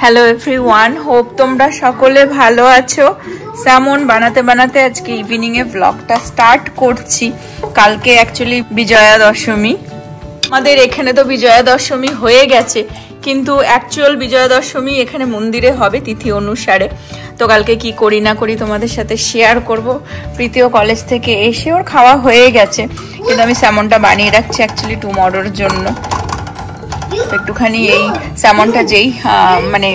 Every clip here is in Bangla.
হ্যালো এভরিওয়ান, হোপ তোমরা সকলে ভালো আছো। স্যামন বানাতে বানাতে আজকে ইভিনিং এ ব্লগটা স্টার্ট করছি। কালকে অ্যাকচুয়ালি বিজয়া দশমী, আমাদের এখানে তো বিজয়া দশমী হয়ে গেছে, কিন্তু অ্যাকচুয়াল বিজয়া দশমী এখানে মন্দিরে হবে তিথি অনুসারে। তো কালকে কি করি না করি তোমাদের সাথে শেয়ার করব। প্রীতিও কলেজ থেকে এসে ওর খাওয়া হয়ে গেছে, কিন্তু আমি স্যামনটা বানিয়ে রাখছি অ্যাকচুয়ালি টুমরোর জন্য। একটুখানি এই স্যামনটা যেই মানে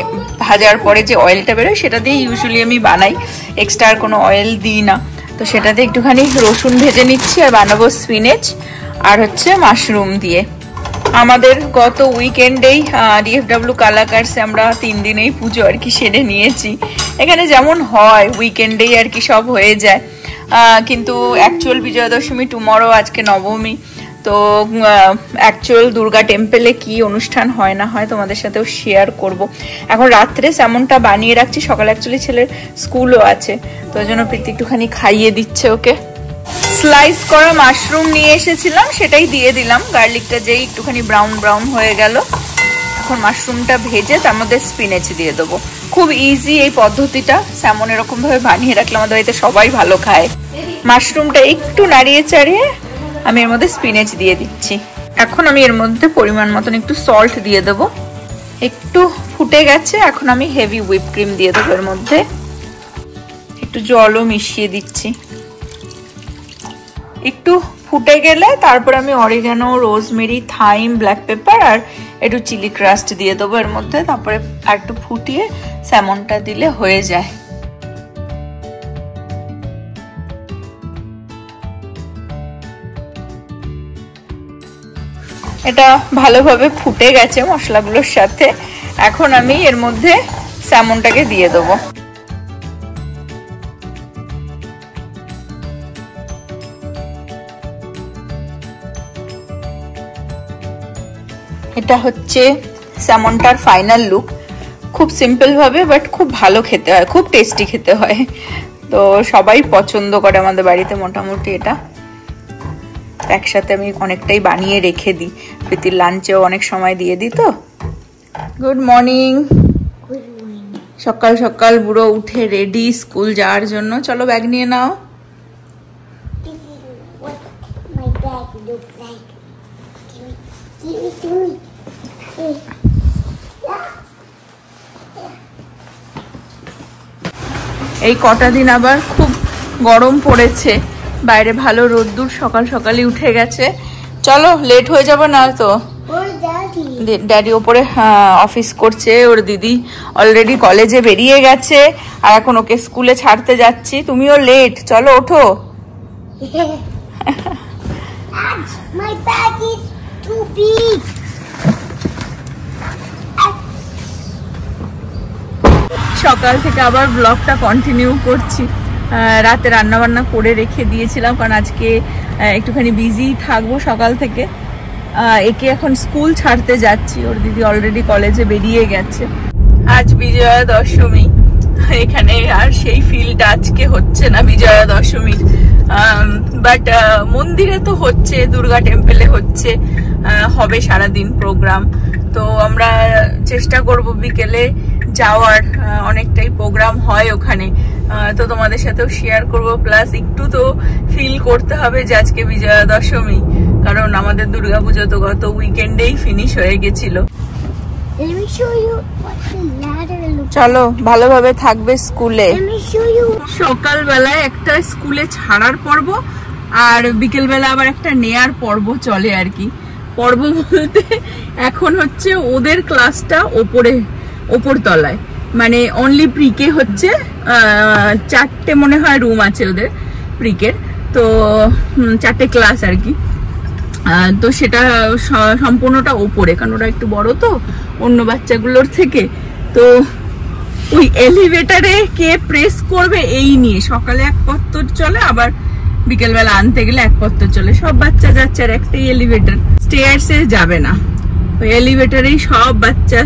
ভাজার পরে যে অয়েলটা বেরোয় সেটা দিয়ে ইউজুয়ালি আমি বানাই, এক্সট্রা আর কোনো অয়েল দিই না। তো সেটাতে একটুখানি রসুন ভেজে নিচ্ছি আর বানাবো স্পিনেচ আর হচ্ছে মাশরুম দিয়ে। আমাদের গত উইকেন্ডেই ডিএফডব্লিউ কালাকার্সে আমরা 3 দিনেই পুজো আর কি সেরে নিয়েছি। এখানে যেমন হয় উইকেন্ডেই আর কি সব হয়ে যায়, কিন্তু অ্যাকচুয়াল বিজয়া দশমী টুমরো, আজকে নবমী। তো অ্যাকচুয়াল দুর্গা টেম্পলে কি অনুষ্ঠান হয় না হয় তোমাদের সাথেও শেয়ার করব। এখন রাত্রে স্যামনটা বানিয়ে রাখছি, সকালে অ্যাকচুয়ালি ছেলের স্কুলও আছে, তো ওই জন্য প্রীতি একটুখানি খাইয়ে দিচ্ছে ওকে। স্লাইস করা মাশরুম নিয়ে এসেছিলাম, সেটাই দিয়ে দিলাম। গার্লিকটা যেই একটুখানি ব্রাউন ব্রাউন হয়ে গেল, এখন মাশরুমটা ভেজে তার মধ্যে স্পিনেচ দিয়ে দেবো। খুব ইজি এই পদ্ধতিটা, স্যামন এরকম ভাবে বানিয়ে রাখলে আমাদের বাড়িতে সবাই ভালো খায়। মাশরুমটা একটু নাড়িয়ে চাড়িয়ে আমি এর মধ্যে স্পিনেচ দিয়ে দিচ্ছি। এখন আমি এর মধ্যে পরিমাণ মতন একটু সল্ট দিয়ে দেবো। একটু ফুটে গেছে, এখন আমি হেভি হুইপ ক্রিম দিয়ে দেবো। এর মধ্যে একটু জলও মিশিয়ে দিচ্ছি। একটু ফুটে গেলে তারপর আমি oregano, rosemary, thyme, black pepper আর একটু চিলি ক্রাস্ট দিয়ে দেবো এর মধ্যে। তারপরে আর একটু ফুটিয়ে স্যামনটা দিলে হয়ে যায়। এটা ভালোভাবে ফুটে গেছে মশলাগুলোর সাথে। এখন আমি এর মধ্যে স্যামনটাকে দিয়ে দেবো। এটা হচ্ছে স্যামনটার ফাইনাল লুক। খুব সিম্পল ভাবে বাট খুব ভালো খেতে হয়, খুব টেস্টি খেতে হয়। তো সবাই পছন্দ করে আমাদের বাড়িতে মোটামুটি এটা। একসাথে আমি অনেকটাই বানিয়ে রেখে দিই, প্রীতির লাঞ্চেও অনেক সময় দিয়ে দিই। তো গুড মর্নিং। সকাল সকাল বুড়ো উঠে রেডি স্কুল যাওয়ার জন্য। চলো ব্যাগ নিয়ে নাও। এই কটা দিন আবার খুব গরম পড়েছে, বাইরে ভালো রোদ্দুর, সকাল সকালই উঠে গেছে। চলো লেট হয়ে যাবে না তো। ড্যাডি ওপরে অফিস করছে, ওর দিদি অলরেডি কলেজে বেরিয়ে গেছে, আর এখন ওকে স্কুলে ছাড়তে যাচ্ছি। তুমিও লেট, চলো ওঠো। সকাল থেকে আবার ব্লগটা কন্টিনিউ করছি। রাতে রান্না বান্না করে রেখে দিয়েছিলাম, কারণ আজকে একটুখানি বিজি থাকবো সকাল থেকে। একে এখন স্কুল ছাড়তে যাচ্ছি, ওর দিদি অলরেডি কলেজে বেরিয়ে গেছে। আজ বিজয়া দশমী, এখানে আর সেই ফিলটা আজকে হচ্ছে না বিজয়া দশমীর, বাট মন্দিরে তো হচ্ছে, দুর্গা টেম্পলে হচ্ছে, হবে সারাদিন প্রোগ্রাম। তো আমরা চেষ্টা করব বিকেলে যাওয়ার, অনেকটাই প্রোগ্রাম হয় ওখানে, তো তোমাদের সাথেও শেয়ার করব। প্লাস একটু তো ফিল করতে হবে যে আজকে বিজয়া দশমী, কারণ আমাদের দুর্গাপুজো তো গত উইকেন্ডেই ফিনিশ হয়ে গেছিল। চলো, ভালোভাবে থাকবে স্কুলে। সকালবেলায় একটা স্কুলে ছাড়ার পর্ব আর বিকেলবেলা আবার একটা নেয়ার পর্ব চলে আর কি। পর্ব বলতে এখন হচ্ছে ওদের ক্লাসটা ওপর তলায়, মানে অনলি প্রিকে হচ্ছে 4টে মনে হয় রুম আছে ওদের প্রিকের, তো 4টে ক্লাস আর কি। তো সেটা সম্পূর্ণটা ওপরে, কারণ ওরা একটু বড় তো অন্য বাচ্চাগুলোর থেকে। তো ওই এলিভেটারে কে প্রেস করবে এই নিয়ে সকালে এক পত্তর চলে, আবার বিকেলবেলা আনতে গেলে এক পত্তর চলে। সব বাচ্চা যাচ্ছে আর একটাই এলিভেটার, স্টেয়ারসে যাবে না, ওই এলিভেটারেই সব বাচ্চা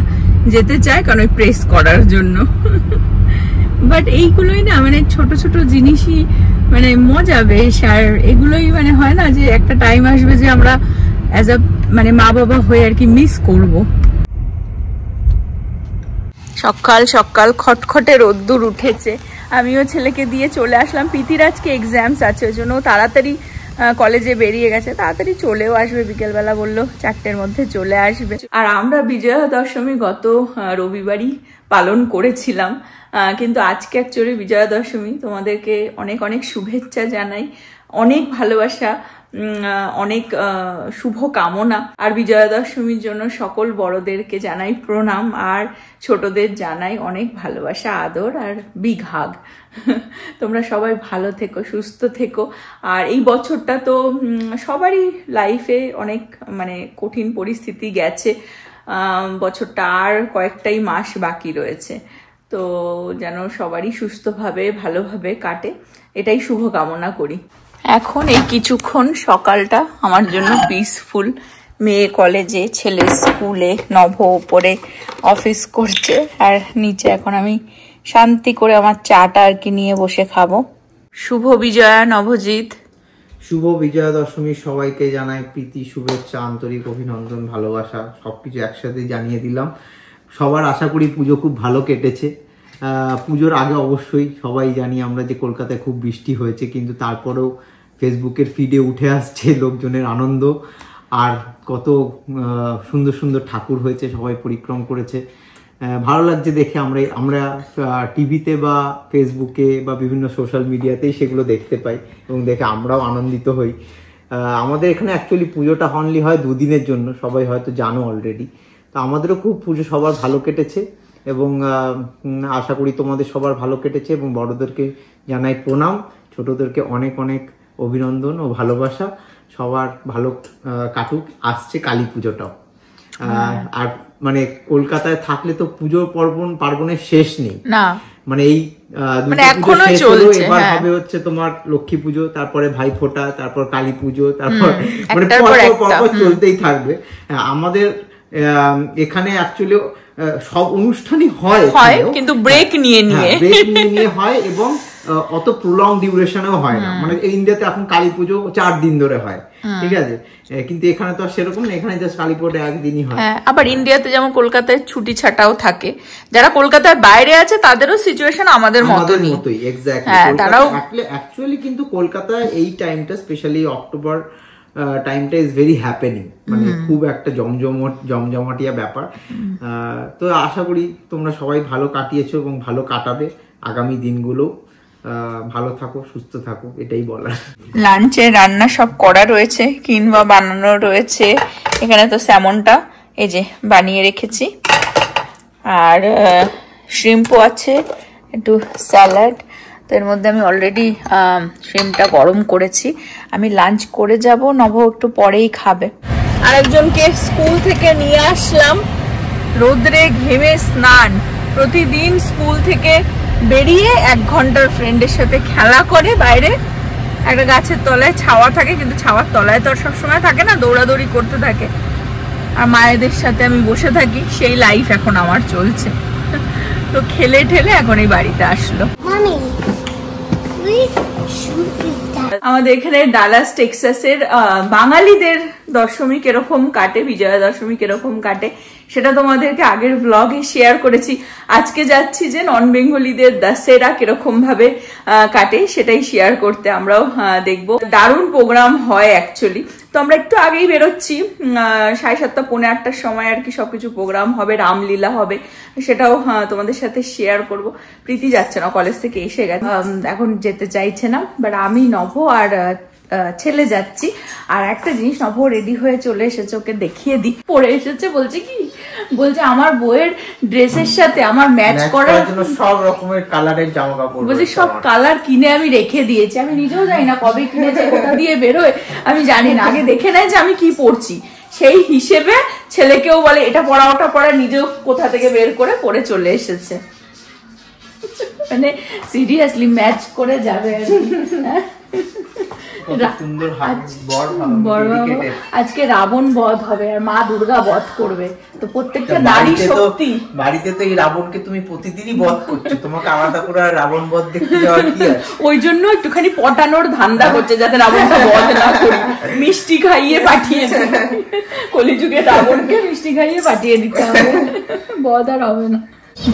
যেতে চায়, কারণ ওই প্রেস করার জন্য। বাট এইগুলোই না, মানে ছোট ছোট জিনিসই মানে মজা বেশ। আর এগুলোই মানে হয় না যে একটা টাইম আসবে যে আমরা অ্যাজ আ মানে মা বাবা হয়ে আর কি মিস করব। সকাল সকাল খটখটে রোদ্দুর উঠেছে। আমিও ছেলেকে দিয়ে চলে আসলাম। প্রীতির আজকে এক্সামস আছে, ওই জন্য তাড়াতাড়ি কলেজে বেরিয়ে গেছে, তাড়াতাড়ি চলেও আসবে। বিকেলবেলা বললো 4টের মধ্যে চলে আসবে। আর আমরা বিজয়া দশমী গত রবিবারই পালন করেছিলাম, কিন্তু আজকে অ্যাকচুয়ালি বিজয়া দশমী। তোমাদেরকে অনেক অনেক শুভেচ্ছা জানাই, অনেক ভালোবাসা, অনেক শুভ কামনা। আর বিজয়া দশমীর জন্য সকল বড়দেরকে জানাই প্রণাম, আর ছোটদের জানাই অনেক ভালোবাসা, আদর আর বিগ হাগ। তোমরা সবাই ভালো থেকো, সুস্থ থেকো। আর এই বছরটা তো সবারই লাইফে অনেক কঠিন পরিস্থিতি গেছে, বছরটা আর কয়েকটাই মাস বাকি রয়েছে, তো যেন সবারই সুস্থভাবে ভালোভাবে কাটে, এটাই শুভ কামনা করি। এখন এই কিছুক্ষণ সকালটা আমার জন্য পিসফুল। মেয়ে কলেজে, ছেলে স্কুলে, নভ উপরে অফিস করছে, আর নিচে এখন আমি শান্তি করে আমার চাটা আর কি নিয়ে বসে খাবো। শুভ বিজয়া নভজিৎ। শুভ বিজয়া দশমী সবাইকে জানাই প্রীতি, শুভেচ্ছা, আন্তরিক অভিনন্দন, ভালোবাসা, সবকিছু একসাথে জানিয়ে দিলাম। সবার আশা করি পুজো খুব ভালো কেটেছে। পুজোর আগে অবশ্যই সবাই জানি আমরা যে কলকাতায় খুব বৃষ্টি হয়েছে, কিন্তু তারপরেও ফেসবুকের ফিডে উঠে আসছে লোকজনের আনন্দ, আর কত সুন্দর সুন্দর ঠাকুর হয়েছে, সবাই পরিক্রম করেছে। ভালো লাগছে দেখে। আমরা টিভিতে বা ফেসবুকে বা বিভিন্ন সোশ্যাল মিডিয়াতেই সেগুলো দেখতে পাই এবং দেখে আমরাও আনন্দিত হই। আমাদের এখানে অ্যাকচুয়ালি পুজোটা অনলি হয় 2 দিনের জন্য, সবাই হয়তো জানো অলরেডি। তো আমাদেরও খুব পুজো সবার ভালো কেটেছে এবং আশা করি তোমাদের সবার ভালো কেটেছে, এবং বড়দেরকে জানাই প্রণাম, ছোটদেরকে অনেক অনেক অভিনন্দন ও ভালোবাসা। সবার ভালো কাটুক। আসছে কালী পুজোটাও, আর কলকাতায় থাকলে তো পুজো পার্বণের শেষ নেই না, এই এখনো চলছে। এবার হবে হচ্ছে তোমার লক্ষ্মী পুজো, তারপরে ভাই ফোঁটা, তারপর কালী পুজো, তারপর পরপর চলতেই থাকবে। আমাদের এখানে অ্যাকচুয়ালি সব অনুষ্ঠানই হয় কিন্তু ব্রেক নিয়ে হয়, এবং অত প্রলং ডিউরেশনেও হয় না। ইন্ডিয়াতে এখন কালী পুজো 4 দিন ধরে হয়, ঠিক আছে, কিন্তু এখানে তো সেরকম না, এখানে জাস্ট কালী পুজোটা 1 দিনই হয়। আবার ইন্ডিয়াতে যেমন কলকাতায় ছুটি ছাটাও থাকে, যারা কলকাতার বাইরে আছে তাদেরও সিচুয়েশন আমাদের মতোই। এক্স্যাক্টলি, তারাও অ্যাকচুয়ালি কিন্তু কলকাতায় এই টাইমটা, স্পেশালি অক্টোবর টাইমটা ইজ ভেরি হ্যাপেনিং, খুব একটা জমজমাটিয়া ব্যাপার। তো আশা করি তোমরা সবাই ভালো কাটিয়েছো এবং ভালো কাটাবে আগামী দিনগুলো। ভালো থাকো, সুস্থ থাকো, এটাই বলার। লাঞ্চে রান্না সব করা রয়েছে কিংবা বানানো রয়েছে। এখানে তো স্যামনটা এই যে বানিয়ে রেখেছি, আর শ্রিম্পও আছে, একটু স্যালাড। তো এর মধ্যে আমি অলরেডি শ্রিমটা গরম করেছি। আমি লাঞ্চ করে যাব, নব একটু পরেই খাবে। আরেকজনকে স্কুল থেকে নিয়ে আসলাম, রোদ্রে ঘেমে স্নান। প্রতিদিন স্কুল থেকে বেরিয়ে 1 ঘন্টার ফ্রেন্ডের সাথে খেলা করে বাইরে, একটা গাছের তলায় ছাওয়া থাকে, কিন্তু ছাওয়ার তলায় তো আর সবসময় থাকে না, দৌড়াদৌড়ি করতে থাকে। আর মায়েদের সাথে আমি বসে থাকি, সেই লাইফ এখন আমার চলছে। তো খেলে ঠেলে এখন এই বাড়িতে আসলো। আমাদের এখানে ডালাস টেক্সাসের বাঙালিদের দশমী কিরকম কাটে, বিজয়া দশমী কিরকম কাটে, সেটা তোমাদেরকে আগের ব্লগে শেয়ার করেছি। আজকে যাচ্ছি যে নন বেঙ্গলিদের দশেরা কিরকম ভাবে কাটে সেটাই শেয়ার করতে। আমরাও দেখবো, দারুণ প্রোগ্রাম হয় অ্যাকচুয়ালি। তো আমরা একটু আগেই বেরোচ্ছি, 7:30 পৌনে 8টার সময় আর কি সবকিছু প্রোগ্রাম হবে, রামলীলা হবে, সেটাও তোমাদের সাথে শেয়ার করব। প্রীতি যাচ্ছে না, কলেজ থেকে এসে গেছে, এখন যেতে চাইছে না, বাট আমি, নভ আর ছেলে যাচ্ছি। আর একটা জিনিস, নভ রেডি হয়ে চলে এসেছে, ওকে দেখিয়ে দিই। পরে এসেছে, বলছে আমার বইয়ের ড্রেসের সাথে আমার ম্যাচ করার জন্য সব রকমের কালারের জামা কাপড়, বলছে সব কালার কিনে আমি রেখে দিয়েছি। আমি নিজেও জানি না কবে কিনেছে, কোথা দিয়ে বেরোয় আমি জানি না, আগে দেখে নেয় যে আমি কি পরছি, সেই হিসেবে ছেলেকেও বলে এটা পড়া ওটা পড়া, নিজেও কোথা থেকে বের করে পরে চলে এসেছে। সিরিয়াসলি ম্যাচ করে যাবে। আজকে রাবণ বধ হবে আর মা দুর্গা বধ করবে, তো প্রত্যেকটা নারী শক্তি। বাড়িতে তো এই রাবণকে তুমি প্রতিদিনই বধ করছো, তোমাকে আলাদা করে রাবণ বধ দেখতে যাওয়ার কি আছে? ওই জন্য একটুখানি পটানোর ধান্দা করছে, যাতে রাবণটা বধ না করি, মিষ্টি খাইয়ে পাঠিয়ে দেবে। কলিযুগে রাবণকে মিষ্টি খাইয়ে পাঠিয়ে দিতে হবে, বধ আর হবে না।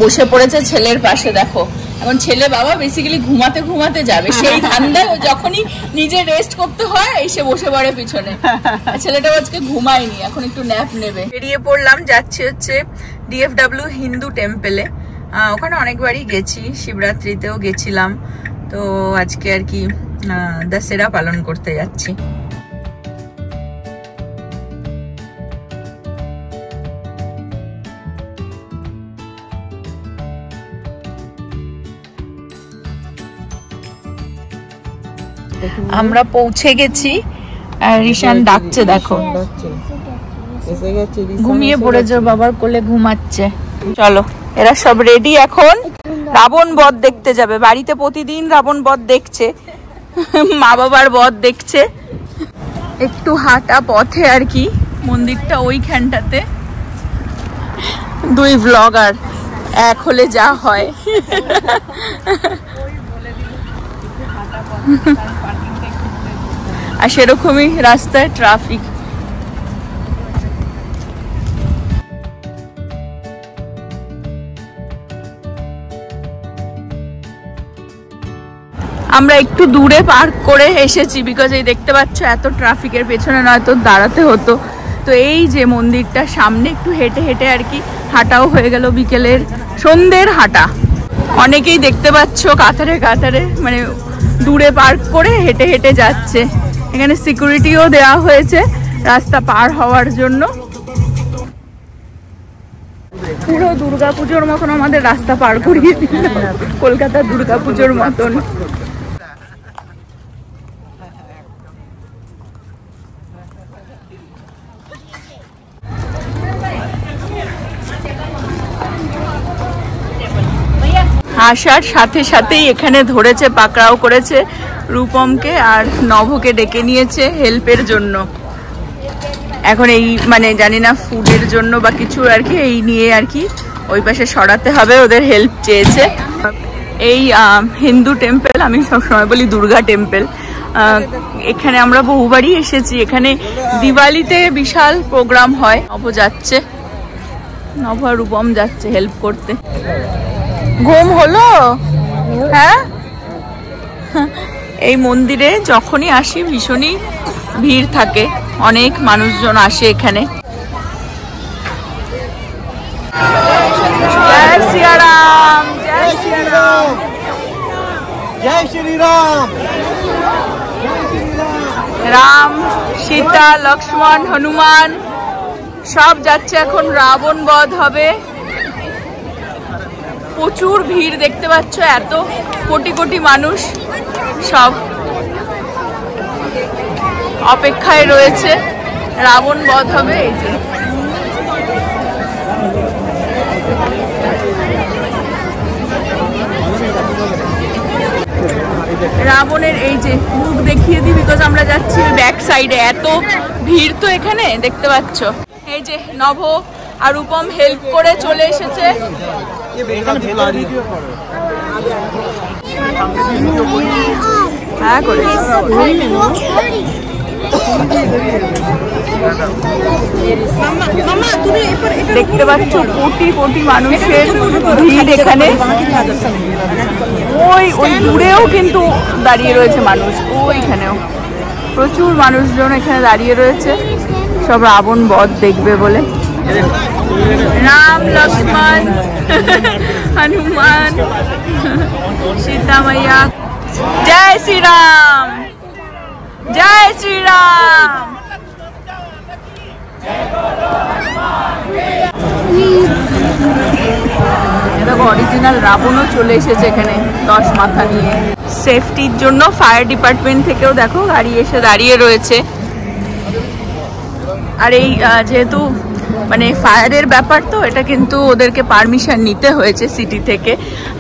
বসে পড়েছে ছেলের পাশে, দেখো এখন ছেলে বাবা বেসিক্যালি ঘুমাতে ঘুমাতে যাবে, সেই ধান্দায় যখনই নিজে রেস্ট করতে হয় এসে বসে পড়ে পিছনে। ছেলেটাও আজকে ঘুমায়নি, এখন একটু ন্যাপ নেবে। বেরিয়ে পড়লাম, যাচ্ছি হচ্ছে DFW হিন্দু টেম্পলে। ওখানে অনেকবারই গেছি, শিবরাত্রিতেও গেছিলাম, তো আজকে আর কি দশেরা পালন করতে যাচ্ছি। আমরা পৌঁছে গেছি আর রিশান ডাকছে, দেখো ঘুমিয়ে পড়েছে, বাবার কোলে ঘুমাচ্ছে। চলো এরা সব রেডি, এখন রাবণ বধ দেখতে যাবে। বাড়িতে প্রতিদিন রাবণ বধ দেখছে, মা বাবার বধ দেখছে। একটু হাঁটা পথে আর কি মন্দিরটা, ওইখানটাতে। দুই ব্লগার এক হলে যা হয়। আর সেরকমই রাস্তায় ট্রাফিক। আমরা একটু দূরে পার্ক করে এসেছি, বিকজ এই দেখতে পাচ্ছ এত ট্রাফিকের পেছনে নয়তো দাঁড়াতে হতো। তো এই যে মন্দিরটা সামনে, একটু হেঁটে হেঁটে আর কি হাঁটাও হয়ে গেল, বিকেলের সন্ধ্যের হাঁটা। অনেকেই দেখতে পাচ্ছ কাতারে কাতারে মানে দূরে পার্ক করে হেঁটে হেঁটে যাচ্ছে। এখানে সিকিউরিটিও দেওয়া হয়েছে রাস্তা পার হওয়ার জন্য। পুরো দুর্গাপুজোর মতন আমাদের রাস্তা পার করিয়ে দিল, কলকাতার দুর্গাপুজোর মতন। আসার সাথে সাথেই এখানে ধরেছে, পাকড়াও করেছে রূপমকে আর নভকে ডেকে নিয়েছে হেল্পের জন্য। এখন এই মানে জানি না ফুডের জন্য বা কিছু আর কি, এই নিয়ে আর কি ওই পাশে সরাতে হবে, ওদের হেল্প চেয়েছে। এই হিন্দু টেম্পল, আমি সবসময় বলি দুর্গা টেম্পল, এখানে আমরা বহুবারই এসেছি। এখানে দিওয়ালিতে বিশাল প্রোগ্রাম হয়। নভ যাচ্ছে, নভ আর রূপম যাচ্ছে হেল্প করতে। ঘুম হলো? হ্যাঁ, এই মন্দিরে যখনই আসি ভীষণই ভিড় থাকে, অনেক মানুষজন আসে এখানে। জয় শ্রীরাম, জয় শ্রীরাম, জয় শ্রীরাম। রাম, সীতা, লক্ষ্মণ, হনুমান সব যাচ্ছে। এখন রাবণ বধ হবে। প্রচুর ভিড় দেখতে পাচ্ছ, এত কোটি কোটি মানুষ সব অপেক্ষায় রয়েছে, রাবণ বধ হবে। এই যে রাবণের এই যে মুখ দেখিয়ে দিই, বিকজ আমরা যাচ্ছি ব্যাক সাইডে। এত ভিড় তো এখানে দেখতে পাচ্ছ। এই যে নভ আর রূপম হেল্প করে চলে এসেছে। হ্যাঁ করে দেখতে পাচ্ছ কোটি কোটি মানুষের ভিড় এখানে। ওই ওই দূরেও কিন্তু দাঁড়িয়ে রয়েছে মানুষ, ওইখানেও প্রচুর মানুষজন এখানে দাঁড়িয়ে রয়েছে, সব রাবণ বধ দেখবে বলে। রাম, লক্ষ্মণ, হনুমান, সীতা মাইয়া। জয় শ্রীরাম, জয় শ্রীরাম। অরিজিনাল রাবণও চলে এসেছে এখানে 10 মাথা নিয়ে। সেফটির জন্য ফায়ার ডিপার্টমেন্ট থেকেও দেখো গাড়ি এসে দাঁড়িয়ে রয়েছে। আর এই যেহেতু মানে ফায়ারের ব্যাপার তো, এটা কিন্তু ওদেরকে পারমিশন নিতে হয়েছে সিটি থেকে।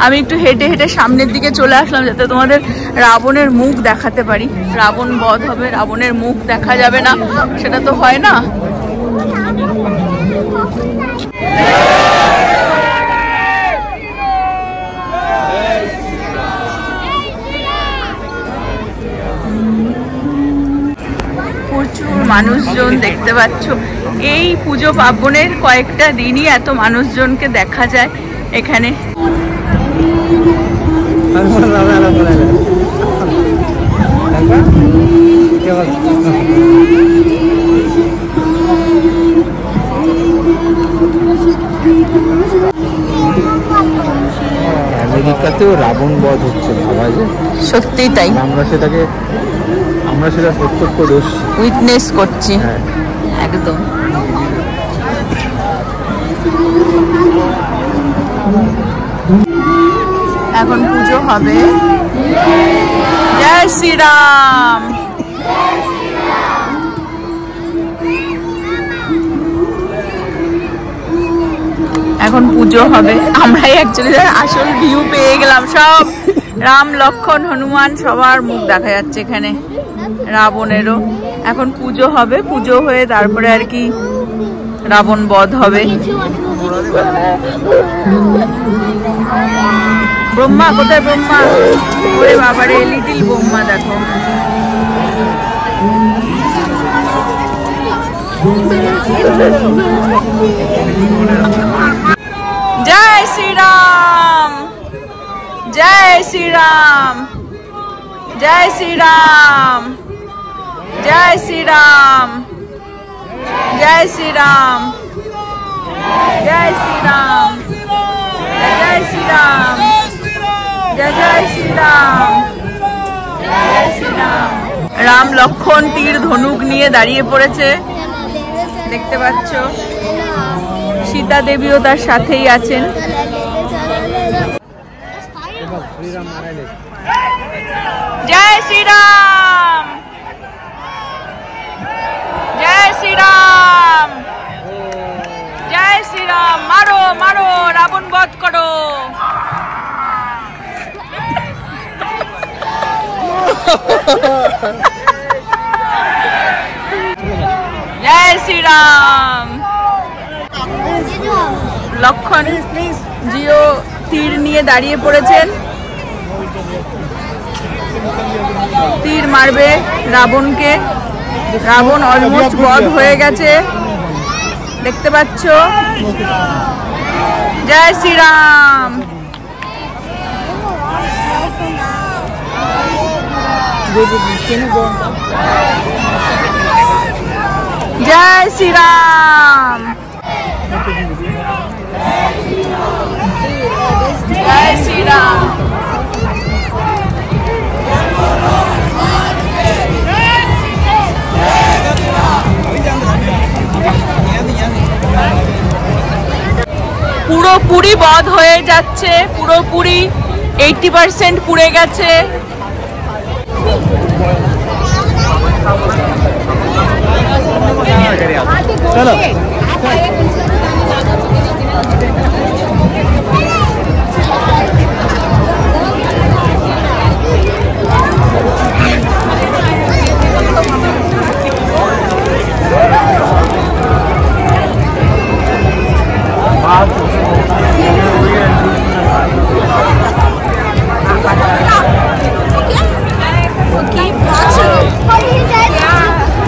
আমি একটু হেঁটে হেঁটে সামনের দিকে চলে আসলাম যাতে তোমাদের রাবণের মুখ দেখাতে পারি। রাবণ বধ হবে, রাবণের মুখ দেখা যাবে না, সেটা তো হয় না। প্রচুর মানুষজন দেখতে পাচ্ছ। এই পুজো পার্বণের কয়েকটা দিনই এত মানুষজনকে দেখা যায়। এখানে। আমেরিকাতেও রাবণ বধ হচ্ছে, ভাবা যায়। সত্যিই তাই, আমরা সেটা প্রত্যক্ষদর্শী, উইটনেস করছি। হ্যাঁ একদম। এখন পুজো হবে। জয় শ্রীরাম। এখন পুজো হবে। আমরাই অ্যাকচুয়ালি আসল ভিউ পেয়ে গেলাম। সব রাম লক্ষণ হনুমান সবার মুখ দেখা যাচ্ছে এখানে, রাবণেরও। এখন পুজো হবে, পুজো হয়ে তারপরে আর কি রাবণ বধ হবে। ব্রহ্মা কোথায়? ব্রহ্মা, ওরে বাবারে, লিটিল ব্রহ্মা দেখো। জয় শ্রীরাম, জয় শ্রীরাম, জয় শ্রীরাম, জয় শ্রীরাম, জয় শ্রীরাম, জয় শ্রীরাম, জয় শ্রীরাম, জয় জয় শ্রীরাম, জয় শ্রীরাম। রাম লক্ষণ তীর ধনুক নিয়ে দাঁড়িয়ে পড়েছে, দেখতে পাচ্ছ। সীতা দেবীও তার সাথেই আছেন। জয় শ্রীরাম, জয় শ্রীরাম, জয় শ্রীরাম। মারো মারো, রাবণ বধ করো। জয় শ্রীরাম। লক্ষণ জিও তীর নিয়ে দাঁড়িয়ে পড়েছেন, তীর মারবে রাবণকে। রাবণ অলমোস্ট বধ হয়ে গেছে, দেখতে পাচ্ছ। জয় শ্রীরাম। জয় শ্রীরাম, জয় শ্রীরাম। পুরোপুরি বধ হয়ে যাচ্ছে, পুরোপুরি 80% পুড়ে গেছে।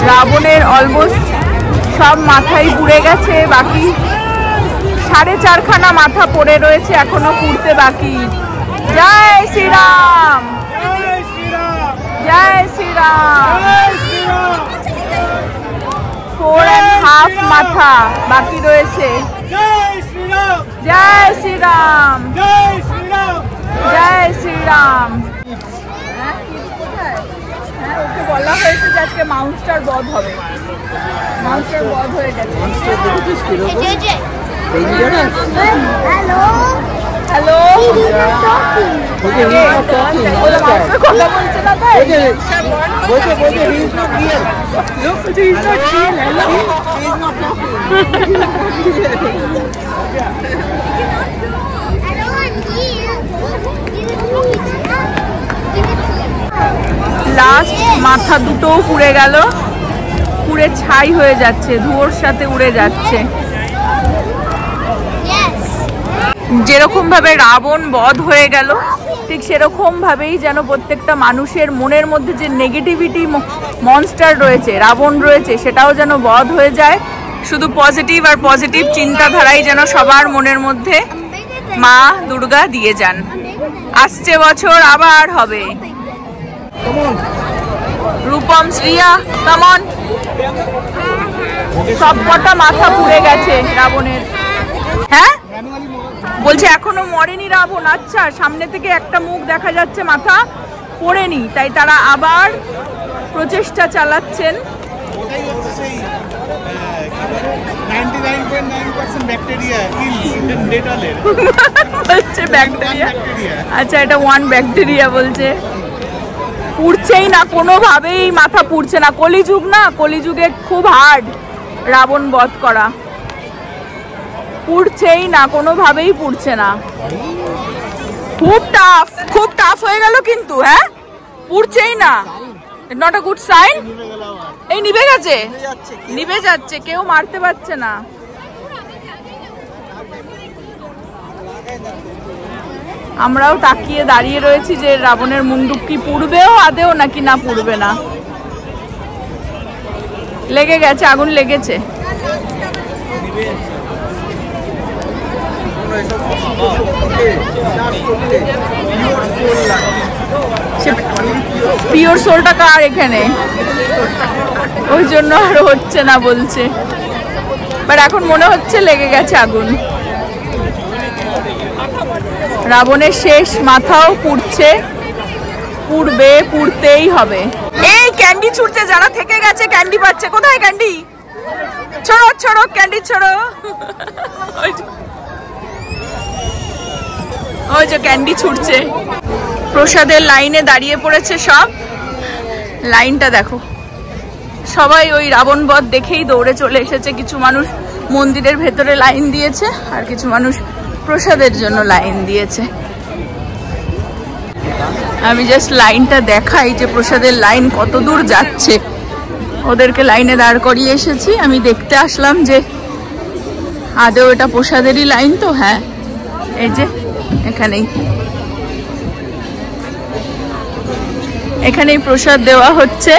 রাবণের অলমোস্ট সব মাথাই পুড়ে গেছে, বাকি 4.5 খানা মাথা পড়ে রয়েছে, এখনো পুড়তে বাকি। জয় শ্রীরাম, জয় শ্রীরাম। 4.5 মাথা বাকি রয়েছে। জয় শ্রীরাম, জয় শ্রীরাম। ওকে বলা হয়েছে যে আজকে মাউন্টস্টার বধ হবে। মাউন্টস্টার বধ হয়ে গেছে। হ্যালো হ্যালো, কথা বলছে না তাই। লাস্ট মাথা দুটোও পুড়ে গেল, পুড়ে ছাই হয়ে যাচ্ছে, ধুয়োর সাথে উড়ে যাচ্ছে। যেরকম ভাবে রাবণ বধ হয়ে গেল, ঠিক সেরকম ভাবেই যেন প্রত্যেকটা মানুষের মনের মধ্যে যে নেগেটিভিটি মনস্টার রয়েছে, রাবণ রয়েছে, সেটাও যেন বধ হয়ে যায়। শুধু পজিটিভ আর পজিটিভ চিন্তাধারাই যেন সবার মনের মধ্যে মা দুর্গা দিয়ে যান। আসছে বছর আবার হবে। রূপম, শ্রিয়া, কেমন? সব কটা মাথা পুড়ে গেছে রাবণের। হ্যাঁ বলছে এখনো মরেনি রাবণ। আচ্ছা, সামনে থেকে একটা মুখ দেখা যাচ্ছে, মাথা পড়েনি, তাই তারা আবার প্রচেষ্টা চালাচ্ছেন। বলছে ব্যাকটেরিয়া। আচ্ছা, এটা 1 ব্যাকটেরিয়া বলছে। পুড়ছেই না কোনোভাবেই, মাথা পুড়ছে না। কলিযুগ না, কলিযুগে খুব হার্ড রাবণ বধ করা। পুড়ছেই না, কোনোভাবেই পুড়ছে না। খুব টাফ হয়ে গেল কিন্তু। হ্যাঁ, পুড়ছেই না। Not a good sign. এই নিভে গেছে, নিভে যাচ্ছে, কেউ মারতে পারছে না। আমরাও তাকিয়ে দাঁড়িয়ে রয়েছি যে রাবণের মুন্ডুক কি পুড়বেও আদেও নাকি না পুড়বে না। লেগে গেছে, আগুন লেগেছে। পিওর সোলটা কার এখানে, ওই জন্য আর হচ্ছে না বলছে। বাট এখন মনে হচ্ছে লেগে গেছে আগুন। রাবণের শেষ মাথাও পুড়ছে, পুড়বে, পুড়তেই হবে। এই ক্যান্ডি ছুটছে, যারা থেকে গেছে ক্যান্ডি পাচ্ছে। কোথায় ক্যান্ডি? ছড়ো ছড়ো ক্যান্ডি ছড়ো। ওই যে ক্যান্ডি ছুটছে। প্রসাদের লাইনে দাঁড়িয়ে পড়েছে সব। লাইনটা দেখো, সবাই ওই রাবণ বধ দেখেই দৌড়ে চলে এসেছে। কিছু মানুষ মন্দিরের ভেতরে লাইন দিয়েছে, আর কিছু মানুষ প্রসাদের জন্য লাইন দিয়েছে। আমি জাস্ট লাইনটা দেখাই যে প্রসাদের লাইন কত দূর যাচ্ছে। ওদেরকে লাইনে দাঁড় করিয়ে এসেছি। আমি দেখতে আসলাম যে আদৌ এটা প্রসাদেরই লাইন তো। হ্যাঁ, এই যে এখানেই প্রসাদ দেওয়া হচ্ছে।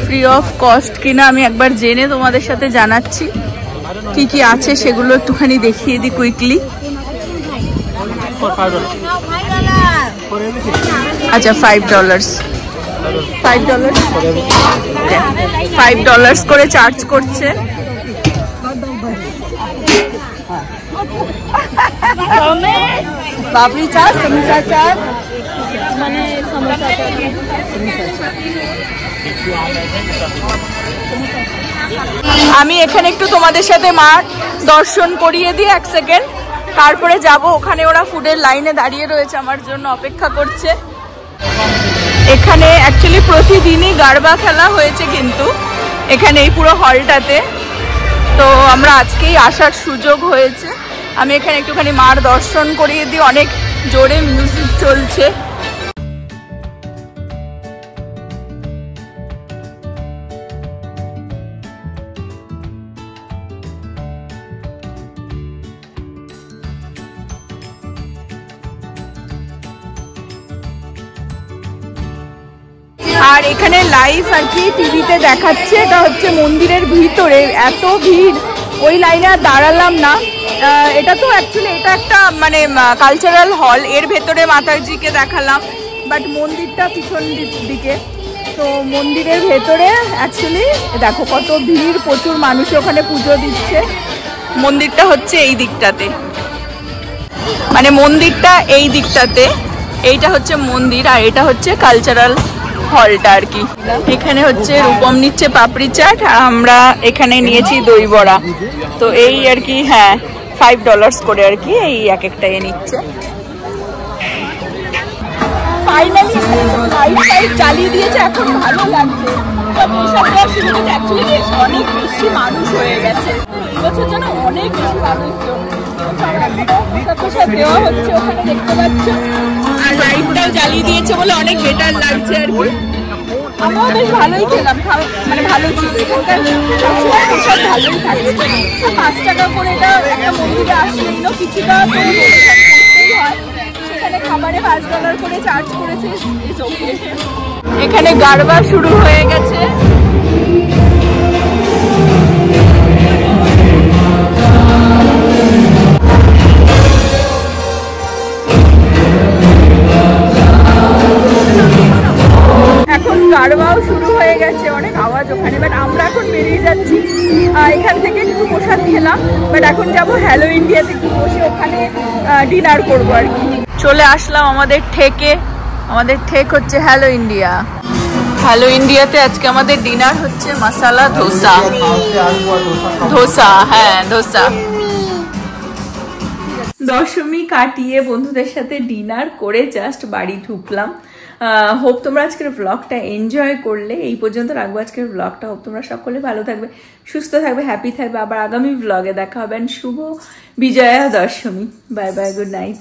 ফ্রি অফ কস্ট কিনা আমি একবার জেনে তোমাদের সাথে জানাচ্ছি। কি কি আছে সেগুলো একটুখানি দেখিয়ে দিই কুইকলি। আচ্ছা, $5 $5 করে চার্জ করছে। বাবরি চাট, সমোসা চাট, মানে সমোসা চাট। আমি এখানে একটু তোমাদের সাথে মাঠ দর্শন করিয়ে দিই 1 সেকেন্ড, তারপরে যাব। ওখানে ওরা ফুডের লাইনে দাঁড়িয়ে রয়েছে, আমার জন্য অপেক্ষা করছে। এখানে অ্যাকচুয়ালি প্রতিদিনই গারবা খেলা হয়েছে কিন্তু এখানে এই পুরো হলটাতে। তো আমরা আজকেই আসার সুযোগ হয়েছে। আমি এখানে একটুখানি মার দর্শন করিয়ে দিই। অনেক জোরে মিউজিক চলছে। আর এখানে লাইভ আর কি টিভিতে দেখাচ্ছে। এটা হচ্ছে মন্দিরের ভিতরে, এত ভিড়, ওই লাইনে আর দাঁড়ালাম না। এটা তো অ্যাকচুয়ালি এটা একটা মানে কালচারাল হল, এর ভেতরে মাতাজিকে দেখালাম, বাট মন্দিরটা পিছন দিকে। তো মন্দিরের ভেতরে অ্যাকচুয়ালি দেখো কত ভিড়, প্রচুর মানুষ ওখানে পুজো দিচ্ছে। মন্দিরটা হচ্ছে এই দিকটাতে, মানে মন্দিরটা এই দিকটাতে, এইটা হচ্ছে মন্দির আর এটা হচ্ছে কালচারাল হলটা আর কি। এখানে হচ্ছে রূপম নিচ্ছে পাপড়ি চাট, আর আমরা এখানে নিয়েছি দই বড়া। তো এই আর কি, হ্যাঁ $5 করে আর কি এই এক একটা নিচ্ছে। ফাইনালি লাইট চালিয়ে দিয়েছে, এখন ভালো লাগছে। অনেক বেশি মানুষ হয়ে গেছে এবছর, যেন অনেক বেশি মানুষজন। প্রসাদ দেওয়া হচ্ছে ওখানে দেখতে পাচ্ছ, আর লাইটটাও জ্বালিয়ে দিয়েছে বলে অনেক বেটার লাগছে আর কি। আমরাও বেশ ভালোই খেলাম, মানে ভালো ছিল। এখানকার প্রসাদ ভালোই থাকে। 5 টাকা করে এটা একটা মন্দিরে আসলেই না কিছুটা করতেই হয়। সেখানে খাবারে $5 করে চার্জ করেছে। এখানে গারবা শুরু হয়ে গেছে। বেরিয়ে যাচ্ছি। এখান থেকে একটু প্রসাদ খেলাম, বাট এখন যাবো হ্যালো ইন্ডিয়াতে, একটু বসে ওখানে ডিনার করবো আর কি। চলে আসলাম আমাদের ঠেকে, আমাদের ঠেক হচ্ছে হ্যালো ইন্ডিয়া। হ্যালো ইন্ডিয়াতে আজকে আমাদের ডিনার হচ্ছে মশালা ধোসা। ধোসা, হ্যাঁ ধোসা। দশমী কাটিয়ে বন্ধুদের সাথে ডিনার করে জাস্ট বাড়ি ঢুকলাম। হোপ তোমরা আজকের ব্লগটা এনজয় করলে। এই পর্যন্ত রাখবো আজকের ব্লগটা। হোপ তোমরা সকলে ভালো থাকবে, সুস্থ থাকবে, হ্যাপি থাকবে। আবার আগামী ব্লগে দেখা হবে। শুভ Vijaya Dashami. Bye bye, good night.